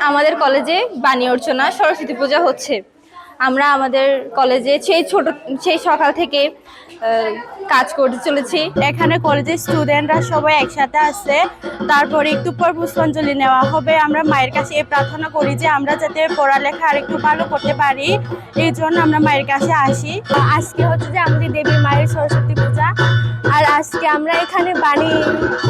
আমাদের কলেজে বাণী অর্চনা সরস্বতী পূজা হচ্ছে। আমরা আমাদের কলেজে সেই সকাল থেকে কাজ করতে চলেছি। এখানে কলেজের স্টুডেন্টরা সবাই একসাথে আছে, তারপরে একটু পর পুষ্পাঞ্জলি নেওয়া হবে। আমরা মায়ের কাছে এই প্রার্থনা করি যে আমরা যাতে পড়ালেখা আর একটু ভালো করতে পারি, এই জন্য আমরা মায়ের কাছে আসি। আজকে হচ্ছে যে আমাদের দেবী মায়ের সরস্বতী পূজা, আর আজকে আমরা এখানে বাণী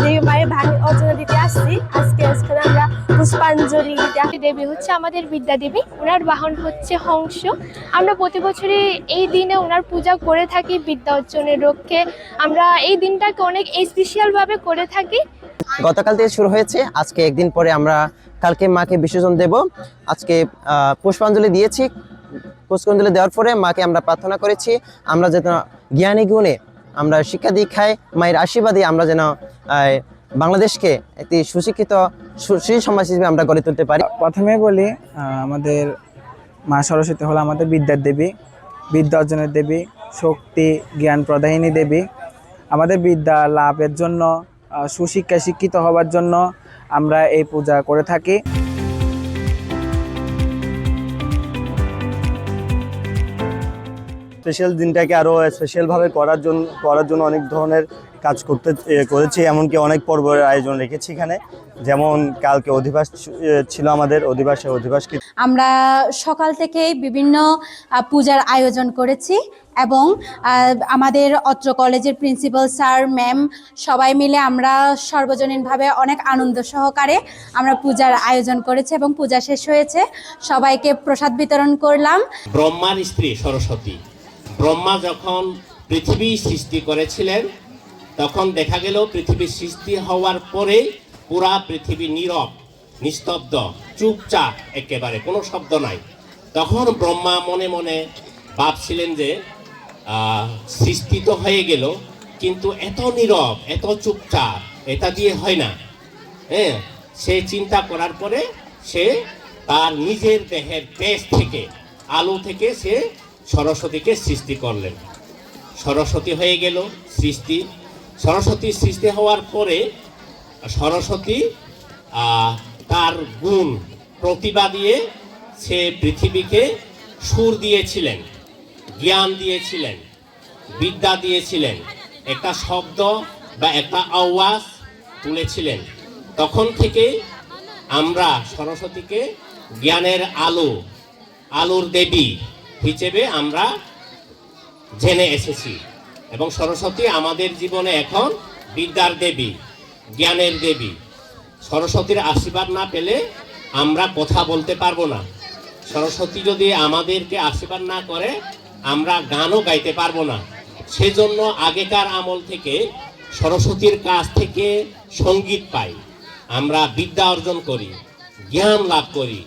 দেবী মায়ের বাণী অর্চনা দিতে আসছি। আজকে আমরা পুষ্পাঞ্জলি দিতে আসছি। দেবী হচ্ছে আমাদের বিদ্যা দেবী, ওনার বাহন হচ্ছে হংস। আমরা প্রতি বছরই এই দিনে ওনার পূজা করে থাকি বিদ্যা অর্জনের লক্ষ্যে। আমরা এই দিনটাকে অনেক স্পেশালভাবে করে থাকি। গতকাল থেকে শুরু হয়েছে, আজকে একদিন পরে আমরা কালকে মাকে বিসর্জন দেব। আজকে পুষ্পাঞ্জলি দিয়েছি। পুষ্পাঞ্জলি দেওয়ার পরে মাকে আমরা প্রার্থনা করেছি আমরা যেন জ্ঞানী গুণে আমরা শিক্ষা দীক্ষায় মায়ের আশীর্বাদে আমরা যেন বাংলাদেশকে একটি সুশিক্ষিত সুশীল সমাজ হিসেবে আমরা গড়ে তুলতে পারি। প্রথমে বলি, আমাদের মা সরস্বতী হলো আমাদের বিদ্যার দেবী, বিদ্যা অর্জনের দেবী, শক্তি জ্ঞান প্রদায়িনী দেবী। আমাদের বিদ্যা লাভের জন্য, সুশিক্ষায় শিক্ষিত হওয়ার জন্য আমরা এই পূজা করে থাকি। স্পেশাল দিনটাকে আরও স্পেশালভাবে করার জন্য অনেক ধরনের কাজ করেছি। এমনকি অনেক পর্বের আয়োজন রেখেছি এখানে। যেমন কালকে অধিবাস ছিল আমাদের, অধিবাসকে আমরা সকাল থেকেই বিভিন্ন পূজার আয়োজন করেছি এবং আমাদের অত্র কলেজের প্রিন্সিপাল স্যার ম্যাম সবাই মিলে আমরা সর্বজনীনভাবে অনেক আনন্দ সহকারে আমরা পূজার আয়োজন করেছি এবং পূজা শেষ হয়েছে। সবাইকে প্রসাদ বিতরণ করলাম। ব্রহ্মার স্ত্রী সরস্বতী, ব্রহ্মা যখন পৃথিবী সৃষ্টি করেছিলেন তখন দেখা গেল পৃথিবী সৃষ্টি হওয়ার পরে পুরা পৃথিবী নীরব, নিস্তব্ধ, চুপচাপ, একেবারে কোনো শব্দ নাই। তখন ব্রহ্মা মনে মনে ভাবছিলেন যে সৃষ্টি তো হয়ে গেল, কিন্তু এত নীরব, এত চুপচাপ, এটা দিয়ে হয় না। হ্যাঁ, সে চিন্তা করার পরে সে তার নিজের দেহের তেজ থেকে, আলো থেকে সে সরস্বতীকে সৃষ্টি করলেন। সরস্বতী হয়ে গেল সৃষ্টি। সরস্বতী সৃষ্টি হওয়ার পরে সরস্বতী তার গুণ প্রতিভা দিয়ে সে পৃথিবীকে সুর দিয়েছিলেন, জ্ঞান দিয়েছিলেন, বিদ্যা দিয়েছিলেন, একটা শব্দ বা একটা আওয়াজ তুলেছিলেন। তখন থেকে আমরা সরস্বতীকে জ্ঞানের আলোর দেবী হিসেবে আমরা জেনে এসেছি। এবং সরস্বতী আমাদের জীবনে এখন বিদ্যার দেবী, জ্ঞানের দেবী। সরস্বতীর আশীর্বাদ না পেলে আমরা কথা বলতে পারবো না। সরস্বতী যদি আমাদেরকে আশীর্বাদ না করে আমরা গানও গাইতে পারবো না। সেজন্য আগেকার আমল থেকে সরস্বতীর কাছ থেকে সঙ্গীত পাই, আমরা বিদ্যা অর্জন করি, জ্ঞান লাভ করি।